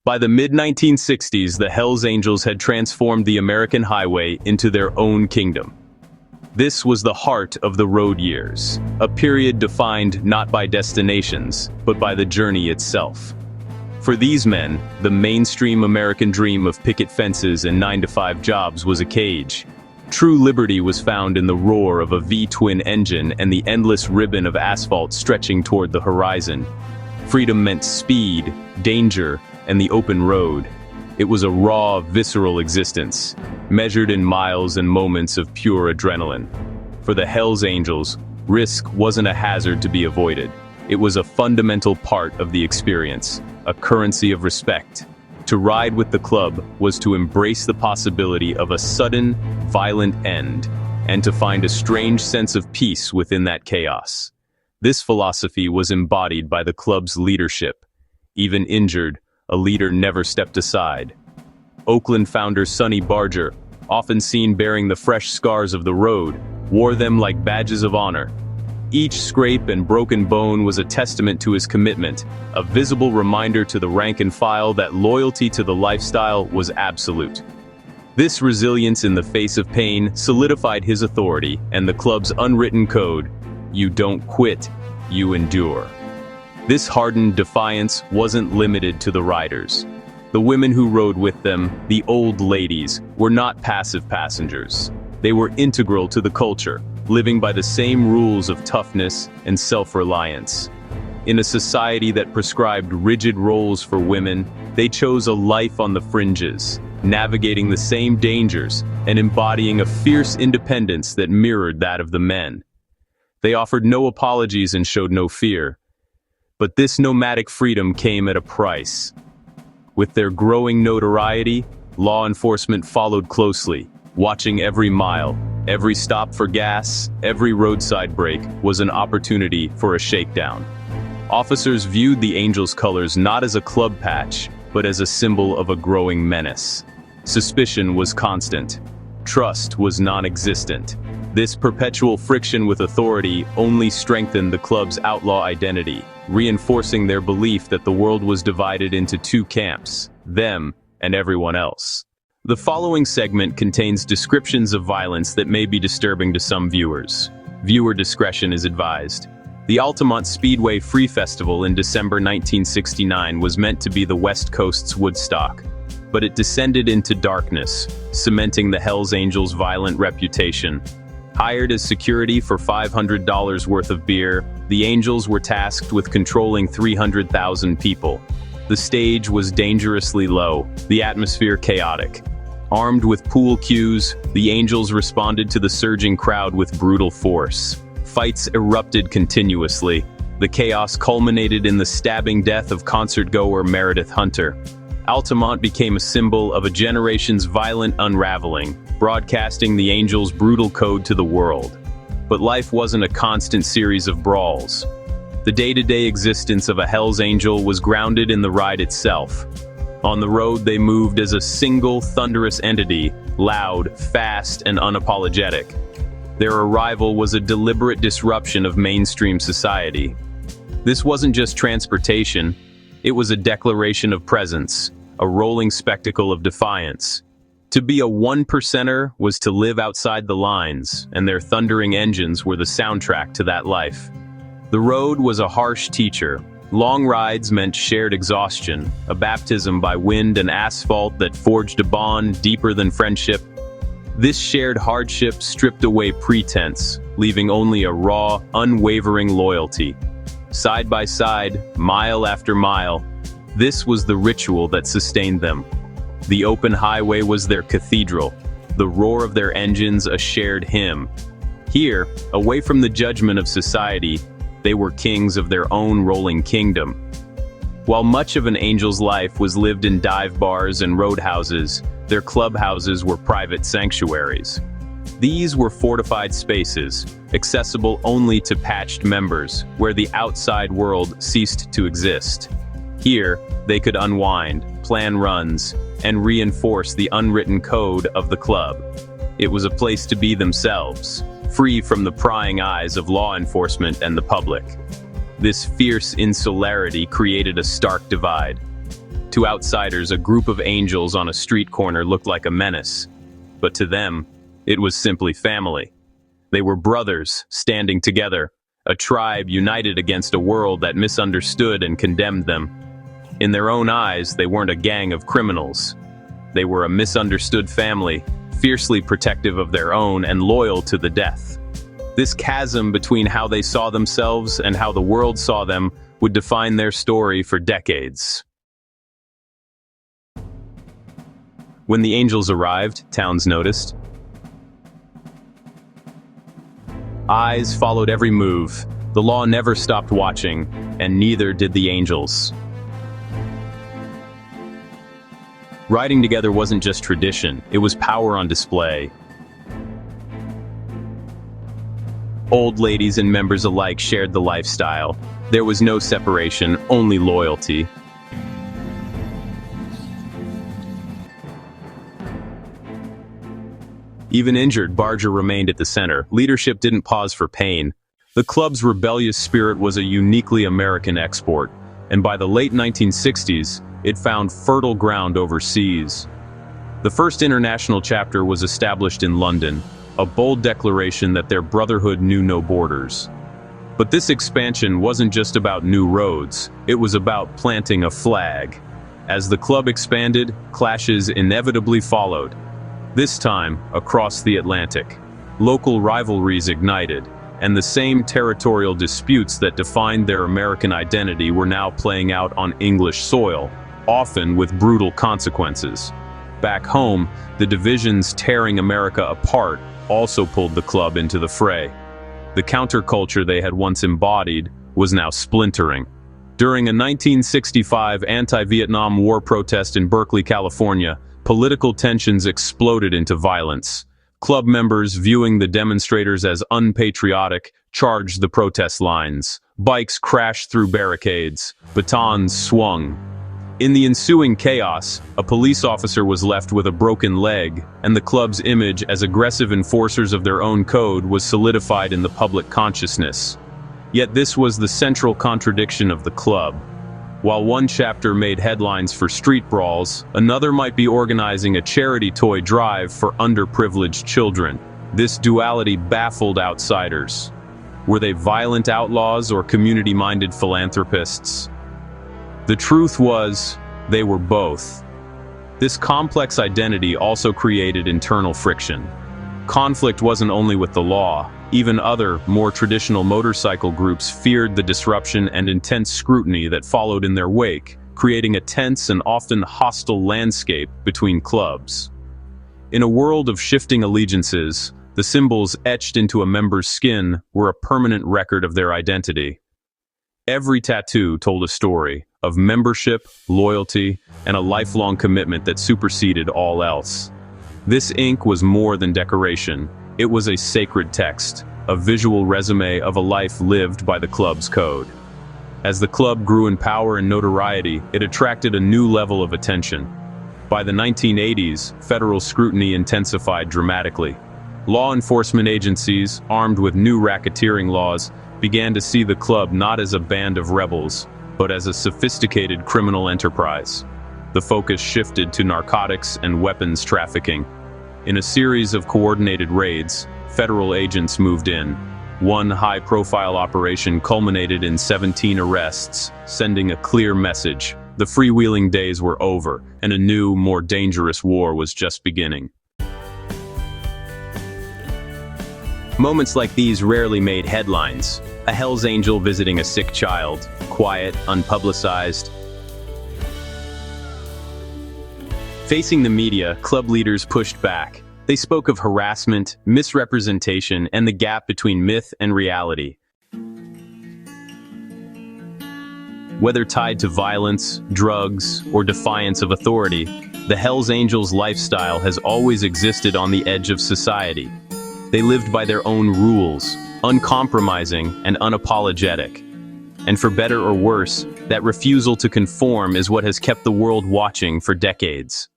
By the mid-1960s, the Hells Angels had transformed the American highway into their own kingdom. This was the heart of the road years, a period defined not by destinations, but by the journey itself. For these men, the mainstream American dream of picket fences and 9-to-5 jobs was a cage. True liberty was found in the roar of a V-twin engine and the endless ribbon of asphalt stretching toward the horizon. Freedom meant speed, danger, and the open road. It was a raw, visceral existence, measured in miles and moments of pure adrenaline. For the Hells Angels, risk wasn't a hazard to be avoided. It was a fundamental part of the experience, a currency of respect. To ride with the club was to embrace the possibility of a sudden, violent end, and to find a strange sense of peace within that chaos. This philosophy was embodied by the club's leadership. Even injured, a leader never stepped aside. Oakland founder Sonny Barger, often seen bearing the fresh scars of the road, wore them like badges of honor. Each scrape and broken bone was a testament to his commitment, a visible reminder to the rank and file that loyalty to the lifestyle was absolute. This resilience in the face of pain solidified his authority and the club's unwritten code: you don't quit, you endure. This hardened defiance wasn't limited to the riders. The women who rode with them, the old ladies, were not passive passengers. They were integral to the culture, living by the same rules of toughness and self-reliance. In a society that prescribed rigid roles for women, they chose a life on the fringes, navigating the same dangers and embodying a fierce independence that mirrored that of the men. They offered no apologies and showed no fear. But this nomadic freedom came at a price. With their growing notoriety, law enforcement followed closely, watching every mile. Every stop for gas, every roadside break was an opportunity for a shakedown. Officers viewed the Angels' colors not as a club patch, but as a symbol of a growing menace. Suspicion was constant. Trust was non-existent. This perpetual friction with authority only strengthened the club's outlaw identity, reinforcing their belief that the world was divided into two camps, them and everyone else. The following segment contains descriptions of violence that may be disturbing to some viewers. Viewer discretion is advised. The Altamont Speedway Free Festival in December 1969 was meant to be the West Coast's Woodstock, but it descended into darkness, cementing the Hells Angels' violent reputation. Hired as security for $500 worth of beer, the Angels were tasked with controlling 300,000 people. The stage was dangerously low, the atmosphere chaotic. Armed with pool cues, the Angels responded to the surging crowd with brutal force. Fights erupted continuously. The chaos culminated in the stabbing death of concert-goer Meredith Hunter. Altamont became a symbol of a generation's violent unraveling, broadcasting the Angels' brutal code to the world. But life wasn't a constant series of brawls. The day-to-day existence of a Hells Angel was grounded in the ride itself. On the road, they moved as a single, thunderous entity, loud, fast, and unapologetic. Their arrival was a deliberate disruption of mainstream society. This wasn't just transportation, it was a declaration of presence, a rolling spectacle of defiance. To be a one-percenter was to live outside the lines, and their thundering engines were the soundtrack to that life. The road was a harsh teacher. Long rides meant shared exhaustion, a baptism by wind and asphalt that forged a bond deeper than friendship. This shared hardship stripped away pretense, leaving only a raw, unwavering loyalty. Side by side, mile after mile, this was the ritual that sustained them. The open highway was their cathedral, the roar of their engines a shared hymn. Here, away from the judgment of society, they were kings of their own rolling kingdom. While much of an Angel's life was lived in dive bars and roadhouses, their clubhouses were private sanctuaries. These were fortified spaces, accessible only to patched members, where the outside world ceased to exist. Here, they could unwind, plan runs, and reinforce the unwritten code of the club. It was a place to be themselves, free from the prying eyes of law enforcement and the public. This fierce insularity created a stark divide. To outsiders, a group of angels on a street corner looked like a menace. But to them, it was simply family. They were brothers, standing together, a tribe united against a world that misunderstood and condemned them. In their own eyes, they weren't a gang of criminals. They were a misunderstood family, fiercely protective of their own and loyal to the death. This chasm between how they saw themselves and how the world saw them would define their story for decades. When the angels arrived, Towns noticed, eyes followed every move. The law never stopped watching, and neither did the angels. Riding together wasn't just tradition, it was power on display. Old ladies and members alike shared the lifestyle. There was no separation, only loyalty. Even injured, Barger remained at the center. Leadership didn't pause for pain. The club's rebellious spirit was a uniquely American export, and by the late 1960s, it found fertile ground overseas. The first international chapter was established in London, a bold declaration that their brotherhood knew no borders. But this expansion wasn't just about new roads, it was about planting a flag. As the club expanded, clashes inevitably followed. This time, across the Atlantic, local rivalries ignited, and the same territorial disputes that defined their American identity were now playing out on English soil, often with brutal consequences. Back home, the divisions tearing America apart also pulled the club into the fray. The counterculture they had once embodied was now splintering. During a 1965 anti-Vietnam War protest in Berkeley, California, political tensions exploded into violence. Club members, viewing the demonstrators as unpatriotic, charged the protest lines. Bikes crashed through barricades. Batons swung. In the ensuing chaos, a police officer was left with a broken leg, and the club's image as aggressive enforcers of their own code was solidified in the public consciousness. Yet this was the central contradiction of the club. While one chapter made headlines for street brawls, another might be organizing a charity toy drive for underprivileged children. This duality baffled outsiders. Were they violent outlaws or community-minded philanthropists? The truth was, they were both. This complex identity also created internal friction. Conflict wasn't only with the law. Even other, more traditional motorcycle groups feared the disruption and intense scrutiny that followed in their wake, creating a tense and often hostile landscape between clubs. In a world of shifting allegiances, the symbols etched into a member's skin were a permanent record of their identity. Every tattoo told a story of membership, loyalty, and a lifelong commitment that superseded all else. This ink was more than decoration. It was a sacred text, a visual resume of a life lived by the club's code. As the club grew in power and notoriety, it attracted a new level of attention. By the 1980s, federal scrutiny intensified dramatically. Law enforcement agencies, armed with new racketeering laws, began to see the club not as a band of rebels, but as a sophisticated criminal enterprise. The focus shifted to narcotics and weapons trafficking. In a series of coordinated raids, federal agents moved in. One high-profile operation culminated in 17 arrests, sending a clear message. The freewheeling days were over, and a new, more dangerous war was just beginning. Moments like these rarely made headlines. A Hell's Angel visiting a sick child, quiet, unpublicized. Facing the media, club leaders pushed back. They spoke of harassment, misrepresentation, and the gap between myth and reality. Whether tied to violence, drugs, or defiance of authority, the Hells Angels lifestyle has always existed on the edge of society. They lived by their own rules, uncompromising and unapologetic. And for better or worse, that refusal to conform is what has kept the world watching for decades.